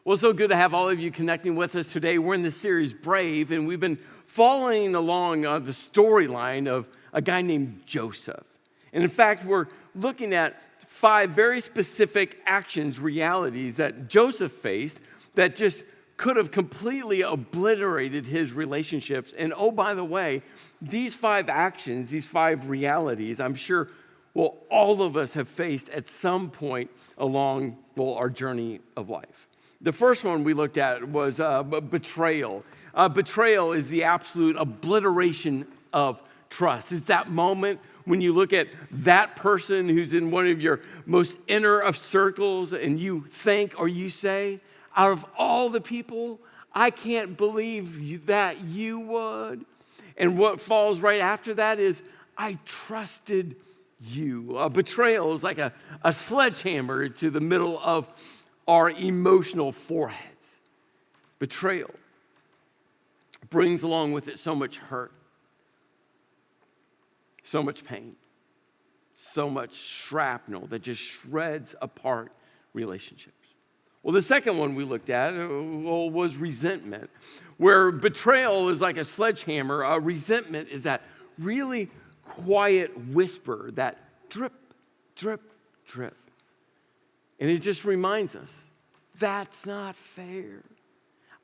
Well, it's so good to have all of you connecting with us today. We're in this series, Brave, and we've been following along the storyline of a guy named Joseph. And in fact, we're looking at 5 very specific actions, realities that Joseph faced that just could have completely obliterated his relationships. And oh, by the way, these 5 actions, these 5 realities, I'm sure, well, all of us have faced at some point along, our journey of life. The first one we looked at was betrayal. Betrayal is the absolute obliteration of trust. It's that moment when you look at that person who's in one of your most inner of circles and you think or you say, out of all the people, I can't believe that you would. And what falls right after that is, I trusted you. A betrayal is like a sledgehammer to the middle of our emotional foreheads. Betrayal brings along with it so much hurt, so much pain, so much shrapnel that just shreds apart relationships. Well, the second one we looked at was resentment, where betrayal is like a sledgehammer. Resentment is that really quiet whisper, that drip, drip, drip. And it just reminds us, that's not fair.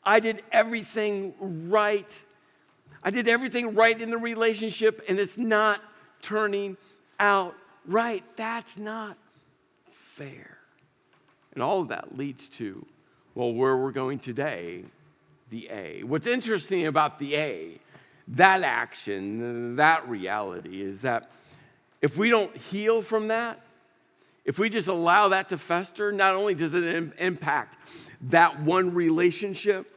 I did everything right. I did everything right in the relationship, and it's not turning out right. That's not fair. And all of that leads to, where we're going today, the A. What's interesting about the A, that action, that reality, is that if we don't heal from that, if we just allow that to fester, not only does it impact that one relationship,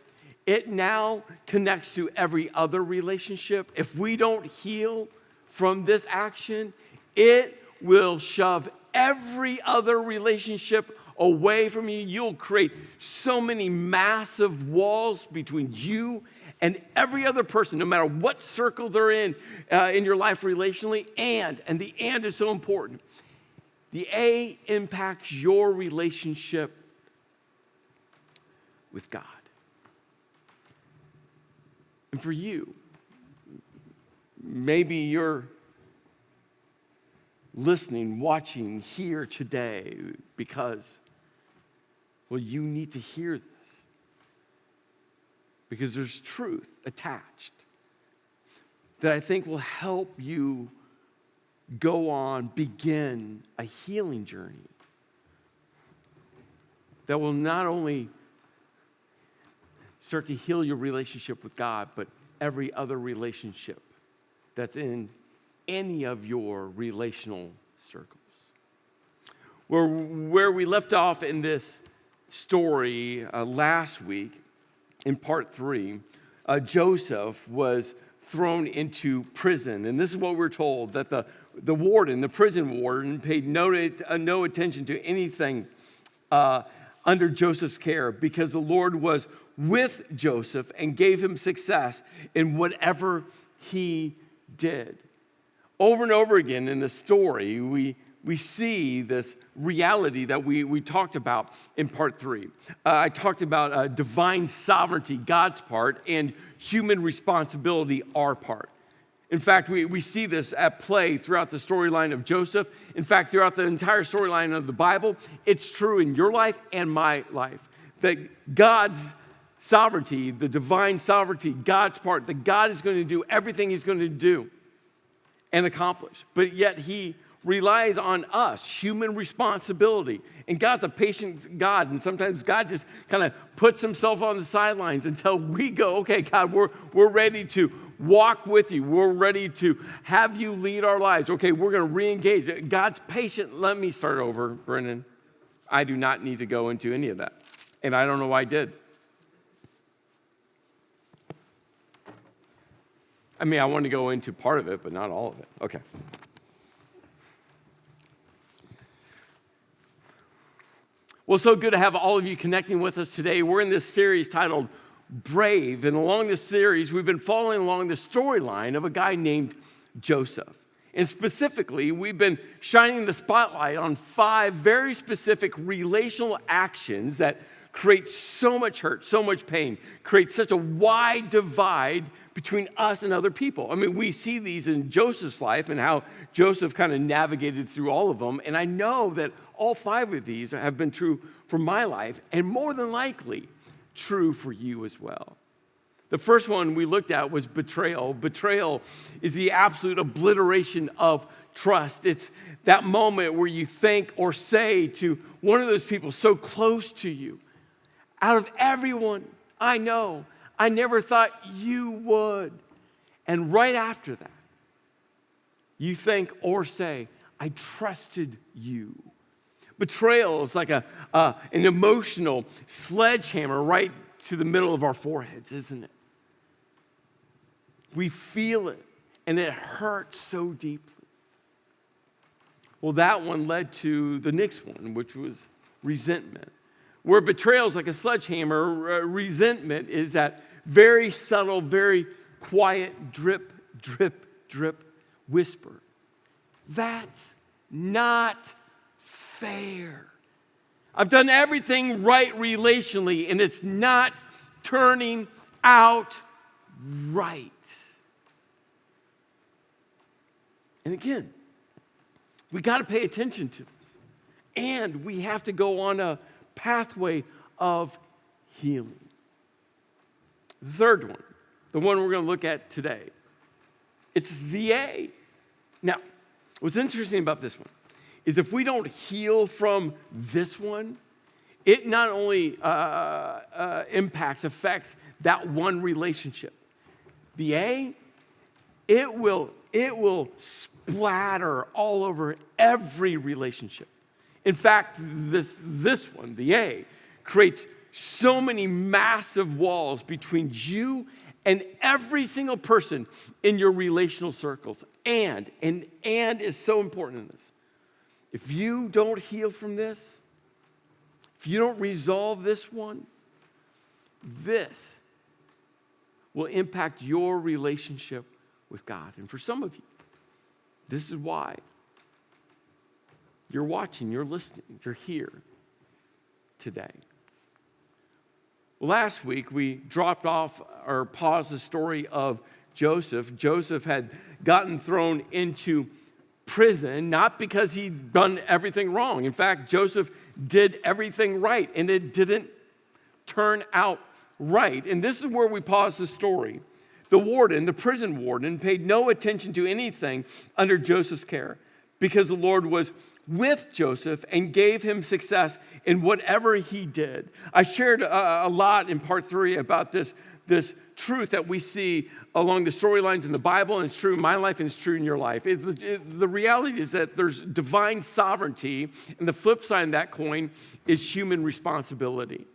it now connects to every other relationship. If we don't heal from this action, it will shove every other relationship away from you. You'll create so many massive walls between you and every other person, no matter what circle they're in your life relationally. And the and is so important. The A impacts your relationship with God. And for you, maybe you're listening, watching here today because, you need to hear this. Because there's truth attached that I think will help you go on, begin a healing journey that will not only start to heal your relationship with God, but every other relationship that's in any of your relational circles. Where we left off in this story last week, in part 3, Joseph was thrown into prison. And this is what we're told, that the warden, the prison warden, paid no attention to anything under Joseph's care because the Lord was with Joseph and gave him success in whatever he did. Over and over again in the story, we see this reality that we talked about in part 3. I talked about divine sovereignty, God's part, and human responsibility, our part. In fact, we see this at play throughout the storyline of Joseph. In fact, throughout the entire storyline of the Bible, it's true in your life and my life that God's sovereignty, the divine sovereignty, God's part, that God is going to do everything he's going to do and accomplish. But yet he relies on us, human responsibility. And God's a patient God, and sometimes God just kind of puts himself on the sidelines until we go, okay, God, we're ready to walk with you. We're ready to have you lead our lives. Okay, we're going to re-engage. God's patient. Let me start over, Brendan. I do not need to go into any of that. And I don't know why I did. I mean, I want to go into part of it, but not all of it. Okay. Well, so good to have all of you connecting with us today. We're in this series titled Brave, and along this series, we've been following along the storyline of a guy named Joseph. And specifically, we've been shining the spotlight on 5 very specific relational actions that creates so much hurt, so much pain, creates such a wide divide between us and other people. I mean, we see these in Joseph's life and how Joseph kind of navigated through all of them. And I know that all 5 of these have been true for my life, and more than likely true for you as well. The first one we looked at was betrayal. Betrayal is the absolute obliteration of trust. It's that moment where you think or say to one of those people so close to you, out of everyone I know, I never thought you would. And right after that, you think or say, I trusted you. Betrayal is like an emotional sledgehammer right to the middle of our foreheads, isn't it? We feel it, and it hurts so deeply. Well, that one led to the next one, which was resentment. Where betrayal is like a sledgehammer, resentment is that very subtle, very quiet drip, drip, drip whisper. That's not fair. I've done everything right relationally, and it's not turning out right. And again, we got to pay attention to this. And we have to go on a pathway of healing. The third one, the one we're going to look at today, it's the A. Now, what's interesting about this one is if we don't heal from this one, it not only affects that one relationship. The A, it will splatter all over every relationship. In fact, this one, the A, creates so many massive walls between you and every single person in your relational circles. And is so important in this. If you don't heal from this, if you don't resolve this one, this will impact your relationship with God. And for some of you, this is why you're watching, you're listening, you're here today. Last week, we dropped off or paused the story of Joseph. Joseph had gotten thrown into prison, not because he'd done everything wrong. In fact, Joseph did everything right, and it didn't turn out right. And this is where we pause the story. The prison warden, paid no attention to anything under Joseph's care because the Lord was with Joseph and gave him success in whatever he did. I shared a lot in part 3 about this truth that we see along the storylines in the Bible, and it's true in my life and it's true in your life. The reality is that there's divine sovereignty, and the flip side of that coin is human responsibility.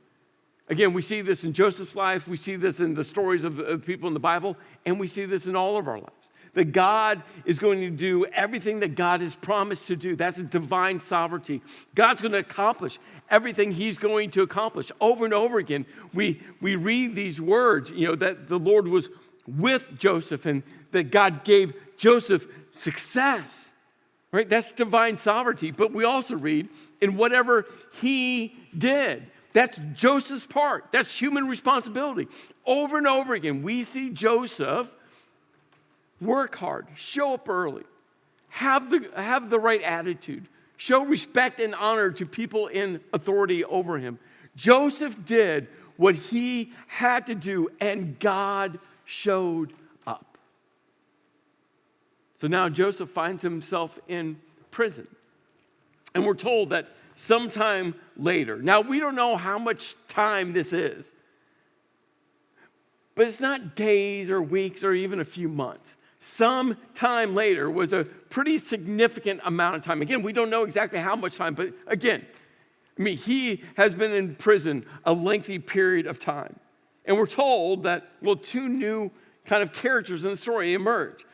Again, we see this in Joseph's life, we see this in the stories of the people in the Bible, and we see this in all of our lives. That God is going to do everything that God has promised to do. That's a divine sovereignty. God's going to accomplish everything he's going to accomplish. Over and over again, we read these words, that the Lord was with Joseph and that God gave Joseph success. Right? That's divine sovereignty. But we also read in whatever he did. That's Joseph's part. That's human responsibility. Over and over again, we see Joseph work hard, show up early, have the right attitude, show respect and honor to people in authority over him. Joseph did what he had to do, and God showed up. So now Joseph finds himself in prison. And we're told that sometime later, now we don't know how much time this is, but it's not days or weeks or even a few months. Some time later was a pretty significant amount of time. Again, we don't know exactly how much time, but again, he has been in prison a lengthy period of time. And we're told that, two new kind of characters in the story emerge.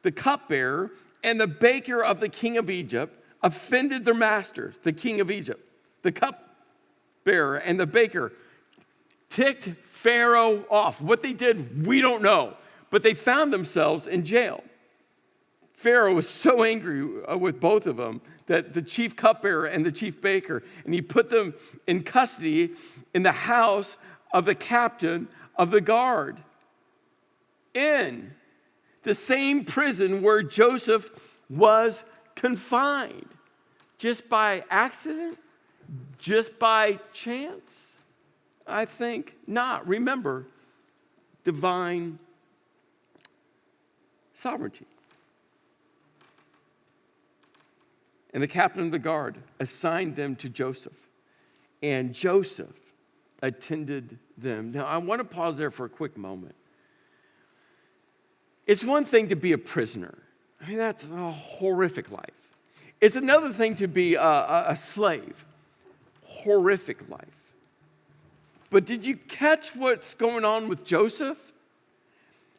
The cupbearer and the baker of the king of Egypt offended their master, the king of Egypt. The cupbearer and the baker ticked Pharaoh off. What they did, we don't know. But they found themselves in jail. Pharaoh was so angry with both of them that the chief cupbearer and the chief baker, and he put them in custody in the house of the captain of the guard, in the same prison where Joseph was confined. Just by accident? Just by chance? I think not. Remember, divine sovereignty. And the captain of the guard assigned them to Joseph, and Joseph attended them. Now, I want to pause there for a quick moment. It's one thing to be a prisoner. I mean, that's a horrific life. It's another thing to be a slave. Horrific life. But did you catch what's going on with Joseph?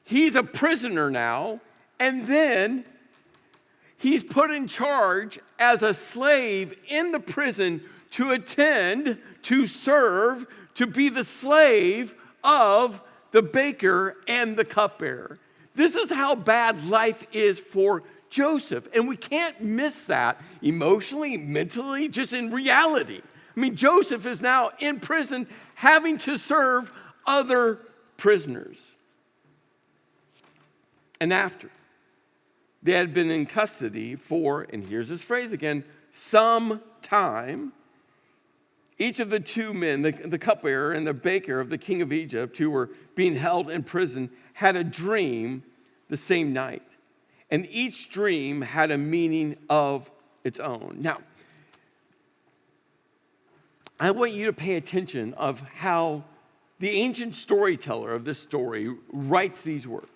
He's a prisoner now, and then he's put in charge as a slave in the prison to attend, to serve, to be the slave of the baker and the cupbearer. This is how bad life is for Joseph. And we can't miss that emotionally, mentally, just in reality. I mean, Joseph is now in prison having to serve other prisoners. And after they had been in custody for, and here's his phrase again, some time, each of the two men, the cupbearer and the baker of the king of Egypt, who were being held in prison, had a dream the same night. And each dream had a meaning of its own. Now, I want you to pay attention of how the ancient storyteller of this story writes these words.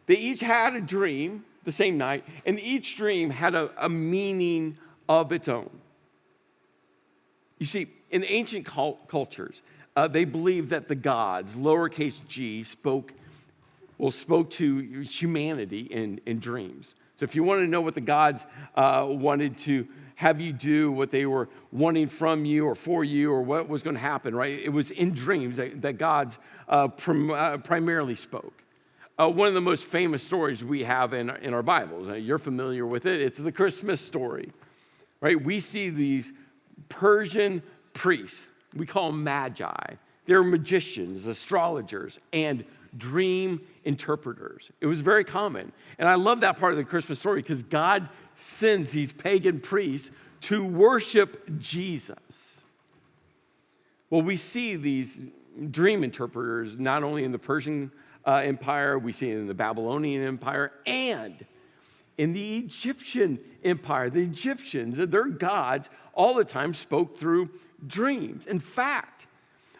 They each had a dream the same night, and each dream had a meaning of its own. You see, in ancient cultures, they believed that the gods, lowercase g, spoke to humanity in dreams. So if you want to know what the gods wanted to have you do, what they were wanting from you or for you, or what was going to happen, right? It was in dreams that gods primarily spoke. One of the most famous stories we have in our Bibles, you're familiar with it, it's the Christmas story, right? We see these Persian priests, we call them magi. They're magicians, astrologers, and dream interpreters. It was very common. And I love that part of the Christmas story because God sends these pagan priests to worship Jesus. Well, we see these dream interpreters not only in the Persian Empire, we see it in the Babylonian Empire, and in the Egyptian Empire. The Egyptians, their gods, all the time spoke through dreams. In fact,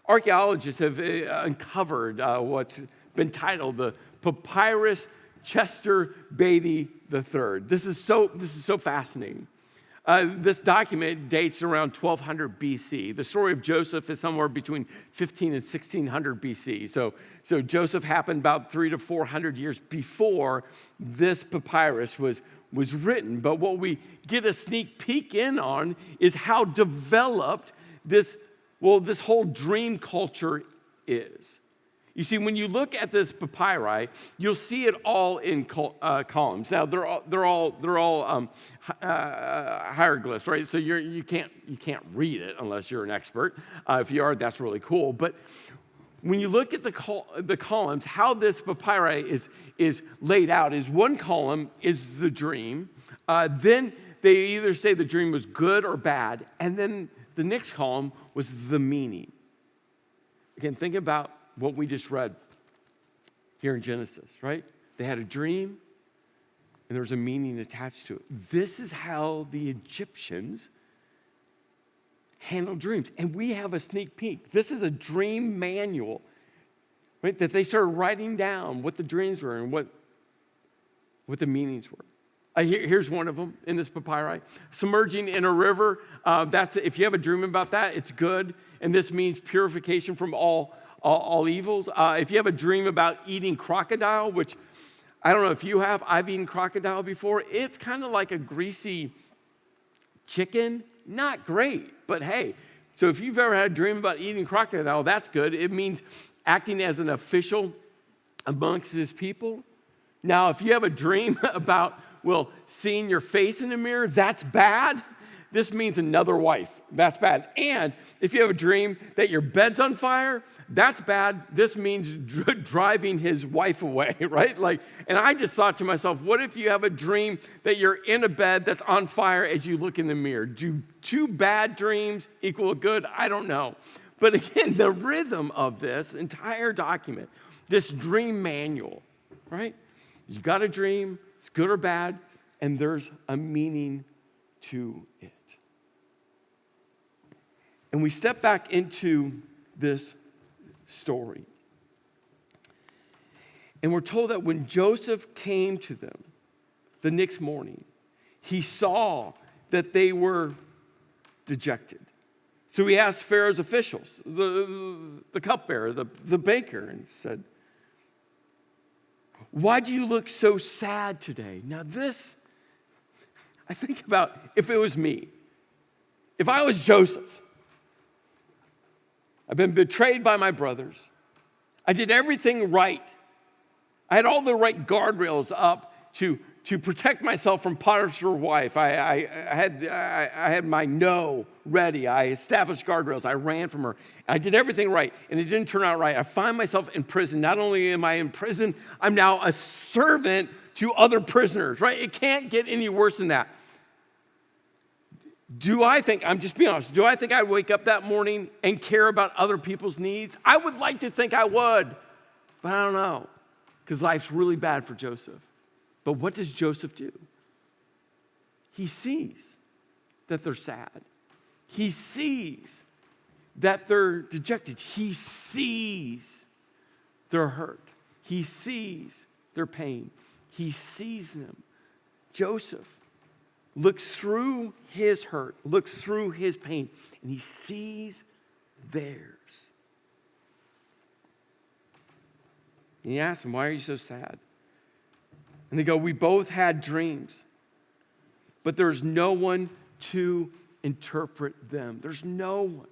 archaeologists have uncovered what's been titled the Papyrus Chester Beatty III. This is so fascinating. This document dates around 1200 BC. The story of Joseph is somewhere between 15 and 1600 BC. So Joseph happened about 300 to 400 years before this papyrus was written. But what we get a sneak peek in on is how developed this whole dream culture is. You see, when you look at this papyri, you'll see it all in columns. Now, they're all hieroglyphs, right? So you can't read it unless you're an expert. If you are, that's really cool. But when you look at the columns, how this papyri is laid out is one column is the dream. Then they either say the dream was good or bad, and then the next column was the meaning. Again, think about what we just read here in Genesis, right? They had a dream, and there was a meaning attached to it. This is how the Egyptians handled dreams. And we have a sneak peek. This is a dream manual, right? That they started writing down what the dreams were and what the meanings were. Here's one of them in this papyri. Submerging in a river, if you have a dream about that, it's good. And this means purification from all evils. If you have a dream about eating crocodile, which I don't know if you have, I've eaten crocodile before. It's kind of like a greasy chicken. Not great, but hey. So if you've ever had a dream about eating crocodile, that's good. It means acting as an official amongst his people. Now, if you have a dream about well, seeing your face in the mirror, that's bad. This means another wife. That's bad. And if you have a dream that your bed's on fire, that's bad. This means driving his wife away, right? And I just thought to myself, what if you have a dream that you're in a bed that's on fire as you look in the mirror? Do 2 bad dreams equal a good? I don't know. But again, the rhythm of this entire document, this dream manual, right? You've got a dream, it's good or bad, and there's a meaning to it. And we step back into this story. And we're told that when Joseph came to them the next morning, he saw that they were dejected. So he asked Pharaoh's officials, the cupbearer, the baker, and said, "Why do you look so sad today?" Now this, I think about if it was me, if I was Joseph, I've been betrayed by my brothers. I did everything right. I had all the right guardrails up to protect myself from Potiphar's wife. I had my no ready. I established guardrails. I ran from her. I did everything right, and it didn't turn out right. I find myself in prison. Not only am I in prison, I'm now a servant to other prisoners, right? It can't get any worse than that. I'm just being honest, do I think I'd wake up that morning and care about other people's needs? I would like to think I would, but I don't know, because life's really bad for Joseph. But what does Joseph do? He sees that they're sad. He sees that they're dejected. He sees their hurt. He sees their pain. He sees them. Joseph looks through his hurt, looks through his pain, and he sees theirs. And he asks them, "Why are you so sad?" And they go, "We both had dreams, but there's no one to interpret them. There's no one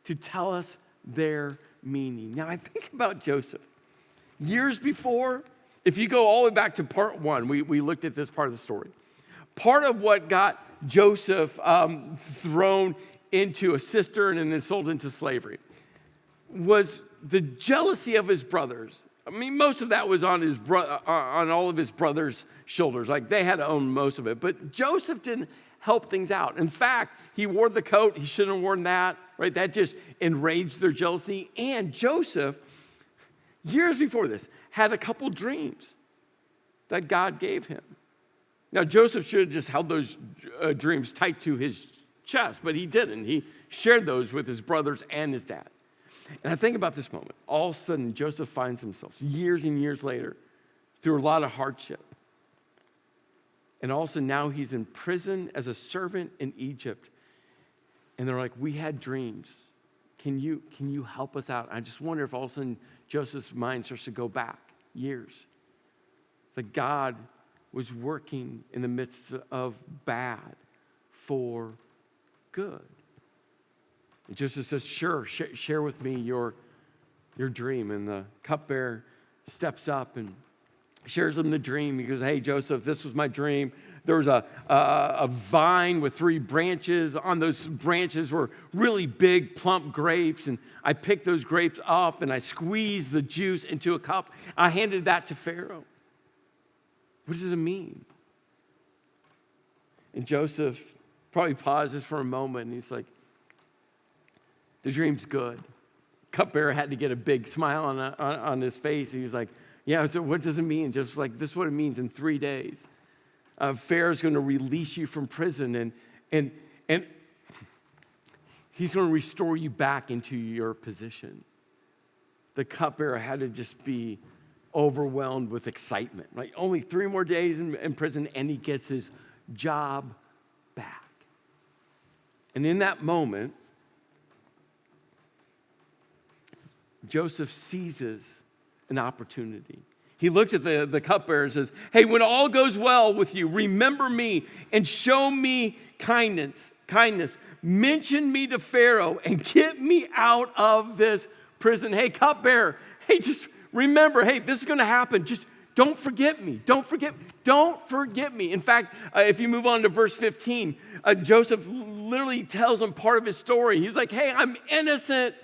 to tell us their meaning." Now I think about Joseph. Years before, if you go all the way back to part 1, we looked at this part of the story. Part of what got Joseph thrown into a cistern and then sold into slavery was the jealousy of his brothers. I mean, most of that was on on all of his brothers' shoulders. Like, they had to own most of it. But Joseph didn't help things out. In fact, he wore the coat. He shouldn't have worn that, right? That just enraged their jealousy. And Joseph, years before this, had a couple dreams that God gave him. Now, Joseph should have just held those dreams tight to his chest, but he didn't. He shared those with his brothers and his dad. And I think about this moment. All of a sudden, Joseph finds himself years and years later through a lot of hardship. And all of a sudden, now he's in prison as a servant in Egypt. And they're like, "We had dreams. Can you help us out?" I just wonder if all of a sudden Joseph's mind starts to go back years. That God was working in the midst of bad for good. And Joseph says, "Sure, share with me your dream." And the cupbearer steps up and shares him the dream. He goes, "Hey, Joseph, this was my dream. There was a vine with 3 branches. On those branches were really big, plump grapes. And I picked those grapes up and I squeezed the juice into a cup. I handed that to Pharaoh. What does it mean?" And Joseph probably pauses for a moment and he's like, "The dream's good." Cupbearer had to get a big smile on his face. He was like, "Yeah, so what does it mean?" Joseph's like, "This is what it means. In 3 days, Pharaoh's going to release you from prison and he's going to restore you back into your position." The cupbearer had to just be overwhelmed with excitement. Like, only 3 more days in prison and he gets his job back. And in that moment, Joseph seizes an opportunity. He looks at the cupbearer and says, "Hey, when all goes well with you, remember me and show me kindness. Mention me to Pharaoh and get me out of this prison. Hey, cupbearer, hey, just remember, hey, this is going to happen. Just don't forget me. Don't forget me. In fact, if you move on to verse 15, Joseph literally tells him part of his story. He's like, hey, I'm innocent.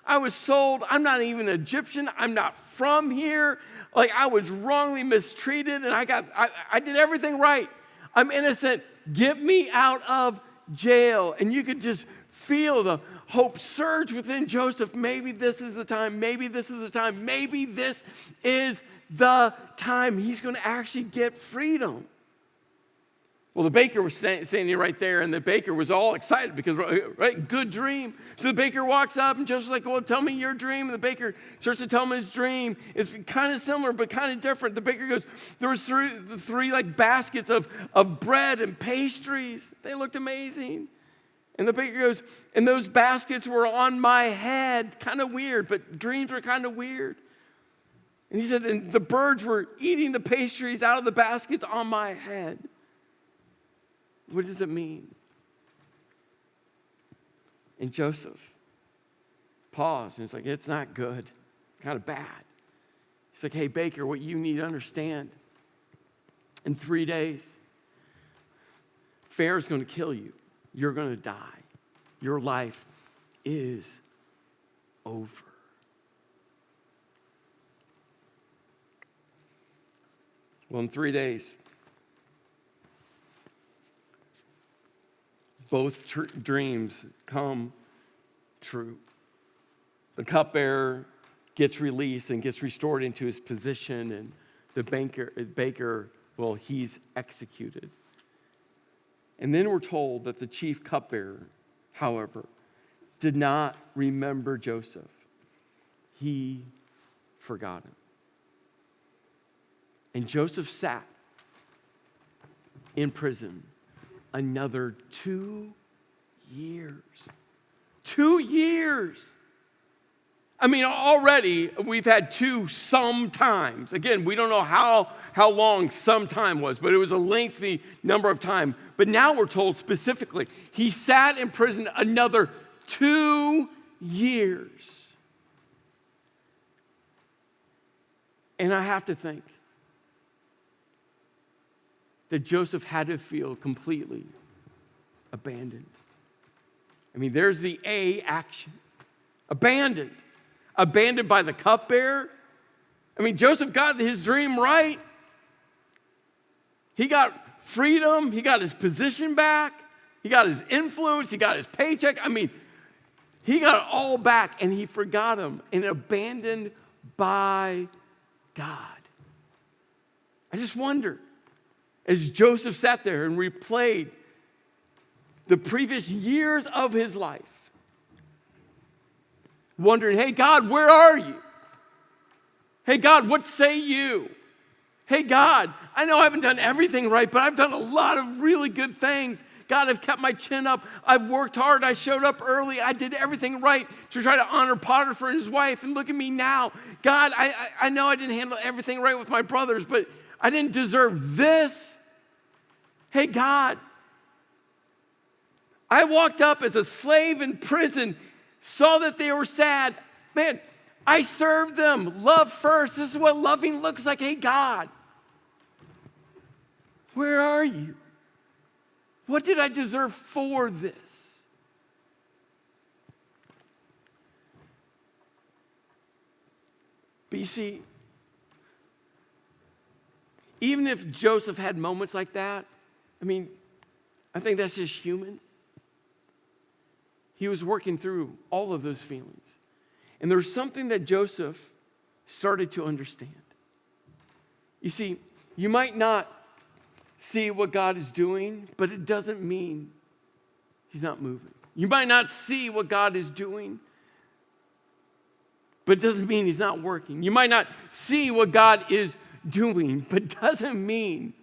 I was sold. I'm not even an Egyptian. I'm not from here. Like, I was wrongly mistreated, and I did everything right. I'm innocent. Get me out of jail. And you could just feel the hope surge within Joseph. Maybe this is the time. Maybe this is the time. Maybe this is the time he's going to actually get freedom. Well, the baker was standing right there, and the baker was all excited because, right, good dream. So the baker walks up, and Joseph's like, well, tell me your dream. And the baker starts to tell him his dream. It's kind of similar, but kind of different. The baker goes, there was three like baskets of bread and pastries. They looked amazing. And the baker goes, and those baskets were on my head. Kind of weird, but dreams were kind of weird. And he said, and the birds were eating the pastries out of the baskets on my head. What does it mean? And Joseph paused, and it's like, it's not good. It's kind of bad. He's like, hey, baker, what you need to understand, in 3 days, Pharaoh's going to kill you. You're going to die. Your life is over. Well, in 3 days, both dreams come true. The cupbearer gets released and gets restored into his position, and the baker, well, he's executed. And then we're told that the chief cupbearer, however, did not remember Joseph. He forgot him. And Joseph sat in prison another 2 years. 2 years. I mean, already we've had two sometimes. Again, we don't know how long sometime was, but it was a lengthy number of time. But now we're told specifically, he sat in prison another 2 years. And I have to think that Joseph had to feel completely abandoned. I mean, there's the A action. Abandoned. Abandoned by the cupbearer. I mean, Joseph got his dream right. He got freedom. He got his position back. He got his influence. He got his paycheck. I mean, he got it all back, and he forgot him and abandoned by God. I just wonder, as Joseph sat there and replayed the previous years of his life, wondering, hey, God, where are you? Hey, God, what say you? Hey, God, I know I haven't done everything right, but I've done a lot of really good things. God, I've kept my chin up. I've worked hard. I showed up early. I did everything right to try to honor Potiphar and his wife. And look at me now. God, I know I didn't handle everything right with my brothers, but I didn't deserve this. Hey, God, I walked up as a slave in prison, saw that they were sad. Man, I served them. Love first. This is what loving looks like. Hey, God, where are you? What did I deserve for this? But you see, even if Joseph had moments like that, I mean, I think that's just human. He was working through all of those feelings. And there's something that Joseph started to understand. You see, you might not see what God is doing, but it doesn't mean he's not moving. You might not see what God is doing, but it doesn't mean he's not working. You might not see what God is doing, but it doesn't mean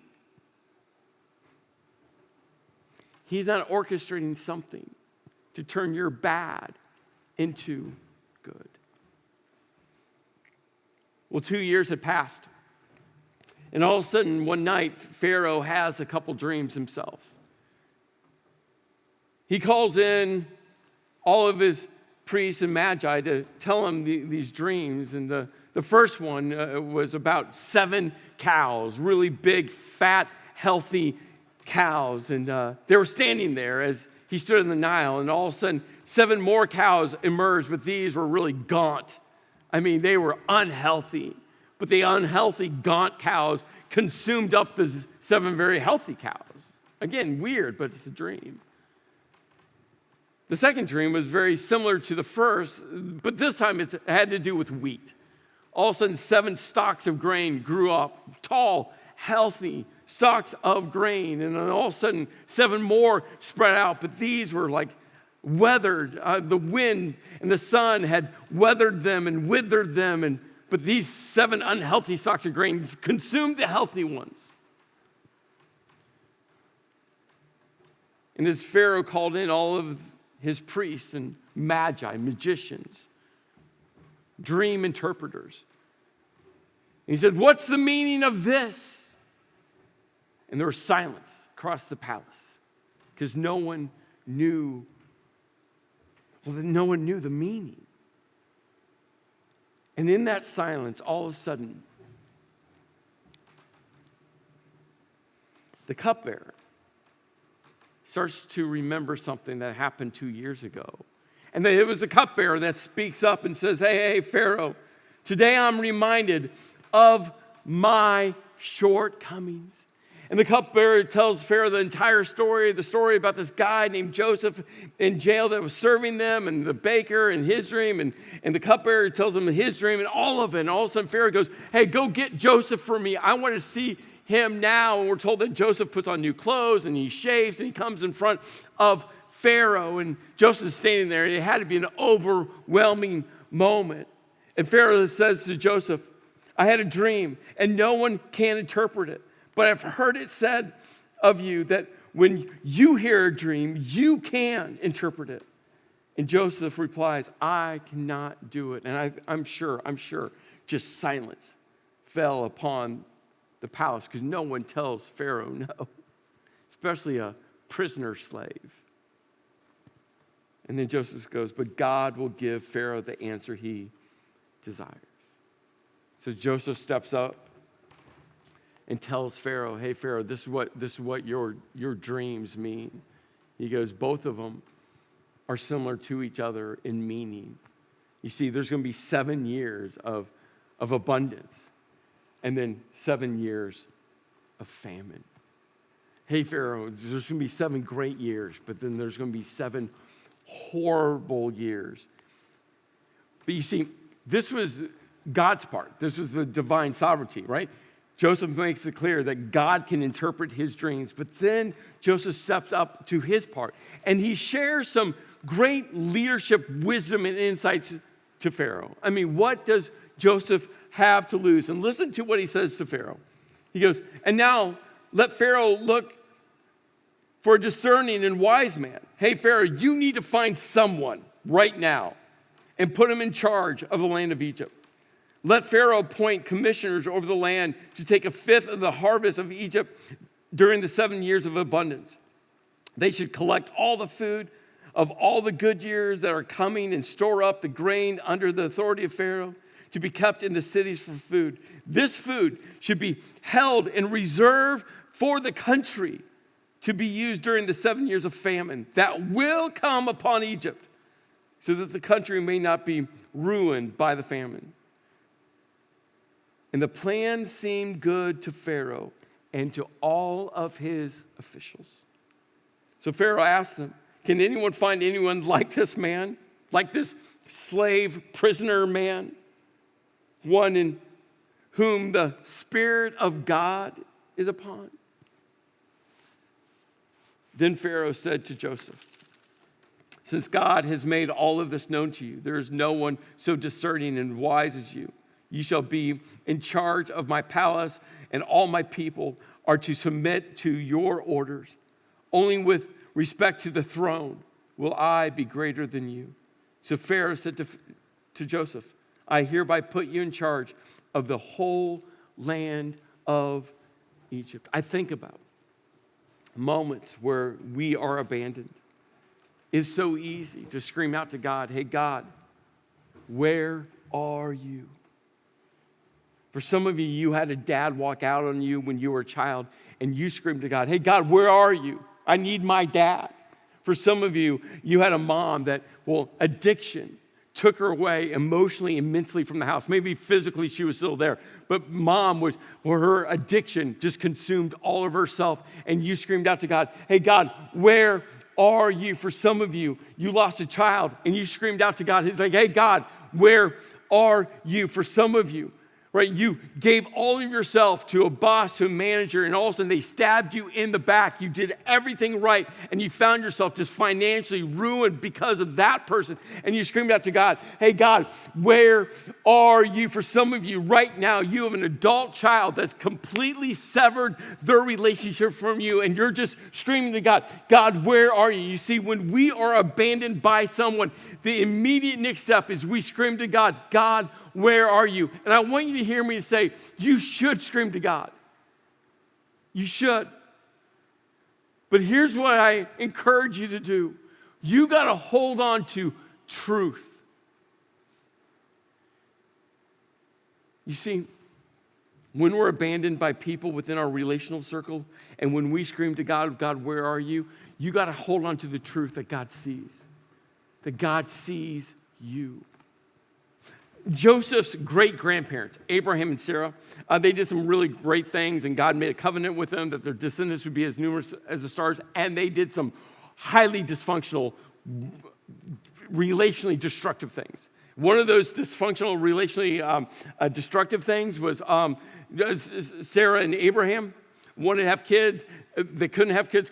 he's not orchestrating something to turn your bad into good. Well, 2 years had passed. And all of a sudden, one night, Pharaoh has a couple dreams himself. He calls in all of his priests and magi to tell him these dreams. And the first one was about 7 cows, really big, fat, healthy cows. And they were standing there as he stood in the Nile. And all of a sudden, 7 more cows emerged, but these were really gaunt. I mean, they were unhealthy. But the unhealthy, gaunt cows consumed up the 7 very healthy cows. Again, weird, but it's a dream. The second dream was very similar to the first, but this time it had to do with wheat. All of a sudden, 7 stalks of grain grew up, tall, healthy stalks of grain. And then all of a sudden, 7 more spread out, but these were like weathered. The wind and the sun had weathered them and withered them, but these 7 unhealthy stalks of grain consumed the healthy ones. And as Pharaoh called in all of his priests and magi, magicians, dream interpreters. And he said, "What's the meaning of this?" And there was silence across the palace because no one knew the meaning. And in that silence, all of a sudden, the cupbearer starts to remember something that happened 2 years ago. And it was the cupbearer that speaks up and says, hey, Pharaoh, today I'm reminded of my shortcomings. And the cupbearer tells Pharaoh the entire story, the story about this guy named Joseph in jail that was serving them, and the baker and his dream, and the cupbearer tells him his dream, and all of it. And all of a sudden Pharaoh goes, hey, go get Joseph for me. I want to see him now. And we're told that Joseph puts on new clothes and he shaves and he comes in front of Pharaoh, and Joseph is standing there, and it had to be an overwhelming moment. And Pharaoh says to Joseph, I had a dream and no one can interpret it, but I've heard it said of you that when you hear a dream, you can interpret it. And Joseph replies, I cannot do it. And I'm sure, just silence fell upon the palace because no one tells Pharaoh no, especially a prisoner slave. And then Joseph goes, but God will give Pharaoh the answer he desires. So Joseph steps up and tells Pharaoh, hey, Pharaoh, this is what your dreams mean. He goes, both of them are similar to each other in meaning. You see, there's going to be 7 years of abundance, and then 7 years of famine. Hey, Pharaoh, there's going to be 7 great years, but then there's going to be 7 horrible years. But you see, this was God's part. This was the divine sovereignty, right? Joseph makes it clear that God can interpret his dreams, but then Joseph steps up to his part, and he shares some great leadership wisdom and insights to Pharaoh. I mean, what does Joseph have to lose? And listen to what he says to Pharaoh. He goes, and now let Pharaoh look for a discerning and wise man. Hey, Pharaoh, you need to find someone right now and put him in charge of the land of Egypt. Let Pharaoh appoint commissioners over the land to take 1/5 of the harvest of Egypt during the 7 years of abundance. They should collect all the food of all the good years that are coming and store up the grain under the authority of Pharaoh to be kept in the cities for food. This food should be held in reserve for the country to be used during the 7 years of famine that will come upon Egypt, so that the country may not be ruined by the famine. And the plan seemed good to Pharaoh and to all of his officials. So Pharaoh asked them, can anyone find anyone like this man, like this slave prisoner man, one in whom the Spirit of God is upon? Then Pharaoh said to Joseph, since God has made all of this known to you, there is no one so discerning and wise as you. You shall be in charge of my palace, and all my people are to submit to your orders. Only with respect to the throne will I be greater than you. So Pharaoh said to Joseph, I hereby put you in charge of the whole land of Egypt. I think about moments where we are abandoned, It's so easy to scream out to God, hey, God, where are you? For some of you, you had a dad walk out on you when you were a child, and you screamed to God, hey, God, where are you? I need my dad. For some of you, you had a mom that, addiction took her away emotionally and mentally from the house. Maybe physically she was still there, but her addiction just consumed all of herself, and you screamed out to God, hey, God, where are you? For some of you, you lost a child, and you screamed out to God. He's like, hey, God, where are you? For some of you, right, you gave all of yourself to a boss, to a manager, and all of a sudden they stabbed you in the back. You did everything right, and you found yourself just financially ruined because of that person. And you screamed out to God, hey, God, where are you? For some of you right now, you have an adult child that's completely severed their relationship from you, and you're just screaming to God, God, where are you? You see, when we are abandoned by someone, the immediate next step is we scream to God, God, where are you? And I want you to hear me say, you should scream to God. You should. But here's what I encourage you to do. You got to hold on to truth. You see, when we're abandoned by people within our relational circle, and when we scream to God, God, where are you? You got to hold on to the truth that God sees. That God sees you. Joseph's great-grandparents, Abraham and Sarah, they did some really great things, and God made a covenant with them that their descendants would be as numerous as the stars, and they did some highly dysfunctional, relationally destructive things. One of those dysfunctional, relationally destructive things was Sarah and Abraham wanted to have kids. They couldn't have kids,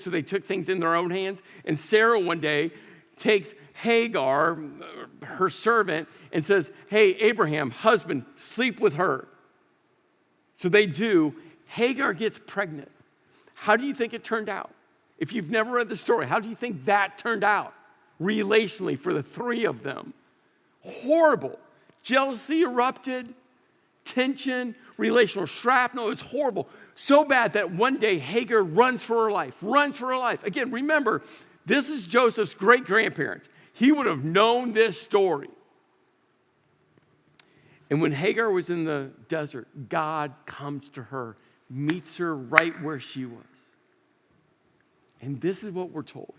so they took things in their own hands. And Sarah one day takes Hagar, her servant, and says, hey, Abraham, husband, sleep with her. So they do. Hagar gets pregnant. How do you think it turned out? If you've never read the story, how do you think that turned out relationally for the three of them? Horrible. Jealousy erupted, tension, relational shrapnel. It's horrible. So bad that one day Hagar runs for her life. Again, remember, this is Joseph's great-grandparents. He would have known this story. And when Hagar was in the desert, God comes to her, meets her right where she was. And this is what we're told.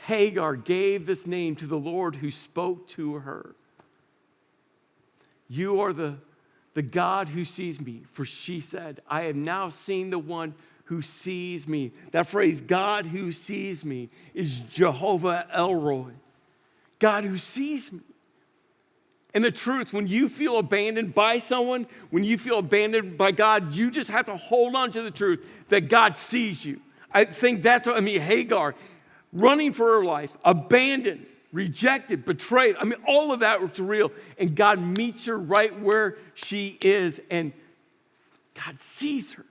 Hagar gave this name to the Lord who spoke to her. You are the God who sees me, for she said, I have now seen the one who sees me. That phrase, God who sees me, is Jehovah Elroy. God who sees me. And the truth, when you feel abandoned by someone, when you feel abandoned by God, you just have to hold on to the truth that God sees you. I think that's what, Hagar, running for her life, abandoned, rejected, betrayed. All of that was real. And God meets her right where she is. And God sees her.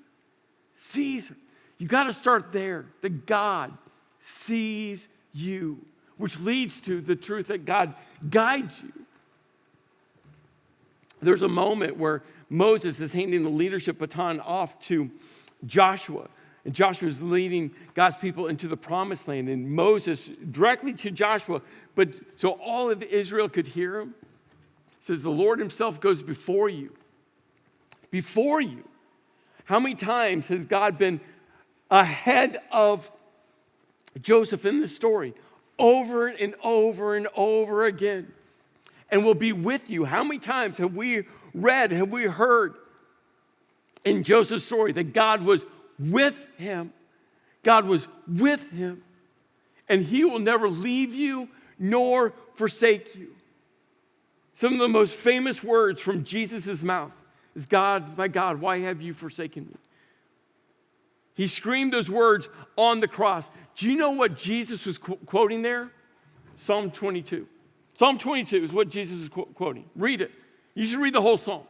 You got to start there. That God sees you, which leads to the truth that God guides you. There's a moment where Moses is handing the leadership baton off to Joshua. And Joshua is leading God's people into the promised land. And Moses, directly to Joshua, but so all of Israel could hear him, says, the Lord himself goes before you. Before you. How many times has God been ahead of Joseph in this story? Over and over and over again. And will be with you. How many times have we read, have we heard in Joseph's story that God was with him? God was with him. And he will never leave you nor forsake you. Some of the most famous words from Jesus' mouth is, God, my God, why have you forsaken me? He screamed those words on the cross. Do you know what Jesus was quoting there? Psalm 22. Psalm 22 is what Jesus is quoting. Read it. You should read the whole psalm.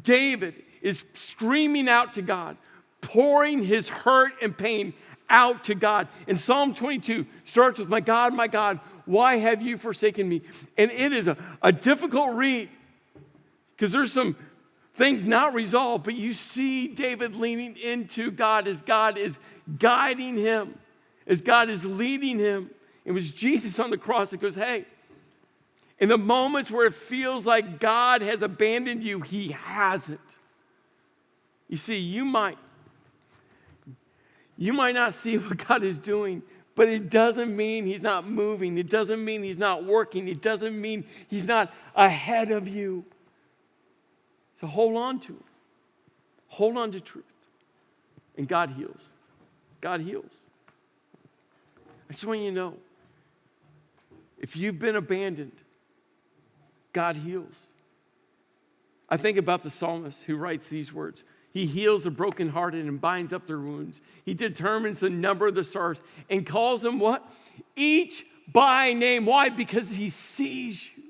David is screaming out to God, pouring his hurt and pain out to God. And Psalm 22 starts with, my God, why have you forsaken me? And it is a difficult read because there's some things not resolved, but you see David leaning into God as God is guiding him. as God is leading him. It was Jesus on the cross that goes, hey, in the moments where it feels like God has abandoned you, he hasn't. You see, you might not see what God is doing, but it doesn't mean he's not moving. It doesn't mean he's not working. It doesn't mean he's not ahead of you. So hold on to it. Hold on to truth. And God heals. God heals. I just want you to know, if you've been abandoned, God heals. I think about the psalmist who writes these words. He heals the brokenhearted and binds up their wounds. He determines the number of the stars and calls them what? Each by name. Why? Because he sees you.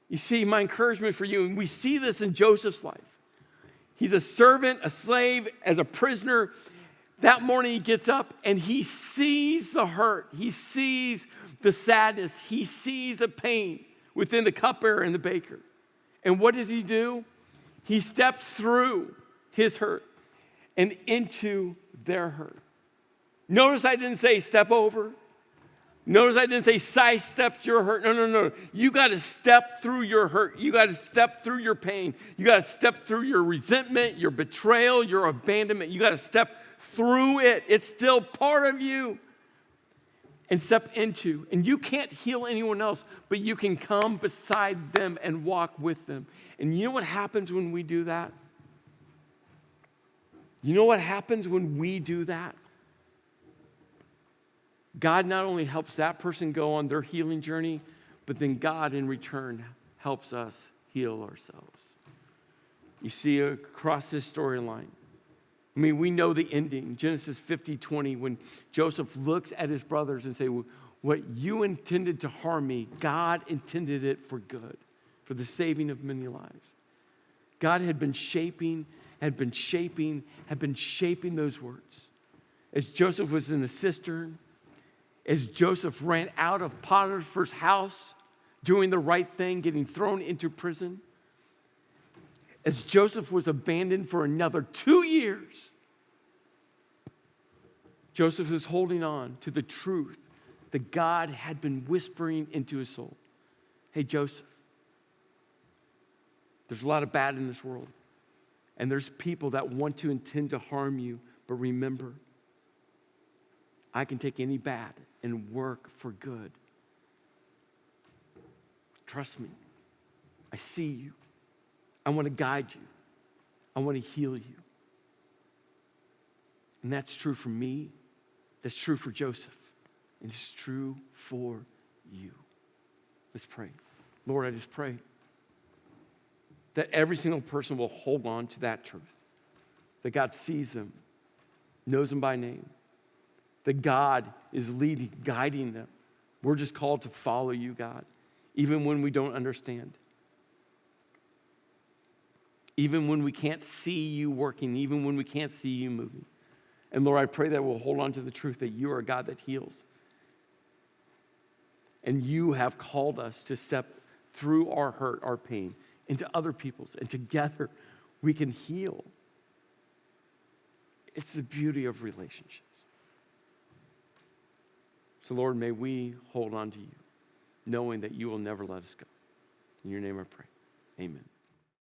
You see, my encouragement for you, and we see this in Joseph's life. He's a servant, a slave, as a prisoner. That morning he gets up and he sees the hurt. He sees the sadness. He sees the pain within the cupbearer and the baker. And what does he do? He steps through his hurt and into their hurt. Notice I didn't say step over. Notice I didn't say sidestep your hurt. No. You got to step through your hurt. You got to step through your pain. You got to step through your resentment, your betrayal, your abandonment. You got to step through it. It's still part of you. And step into. And you can't heal anyone else, but you can come beside them and walk with them. And you know what happens when we do that? You know what happens when we do that? God not only helps that person go on their healing journey, but then God in return helps us heal ourselves. You see across this storyline, I mean, we know the ending, Genesis 50:20, when Joseph looks at his brothers and say, what you intended to harm me, God intended it for good, for the saving of many lives. God had been shaping those words. As Joseph was in the cistern, as Joseph ran out of Potiphar's house, doing the right thing, getting thrown into prison, as Joseph was abandoned for another 2 years, Joseph is holding on to the truth that God had been whispering into his soul. Hey, Joseph, there's a lot of bad in this world, and there's people that want to intend to harm you, but remember, I can take any bad and work for good. Trust me. I see you. I want to guide you. I want to heal you. And that's true for me. That's true for Joseph. And it's true for you. Let's pray. Lord, I just pray that every single person will hold on to that truth. That God sees them, knows them by name. That God is leading, guiding them. We're just called to follow you, God, even when we don't understand. Even when we can't see you working, even when we can't see you moving. And Lord, I pray that we'll hold on to the truth that you are a God that heals. And you have called us to step through our hurt, our pain, into other people's, and together we can heal. It's the beauty of relationships. So Lord, may we hold on to you, knowing that you will never let us go. In your name I pray. Amen.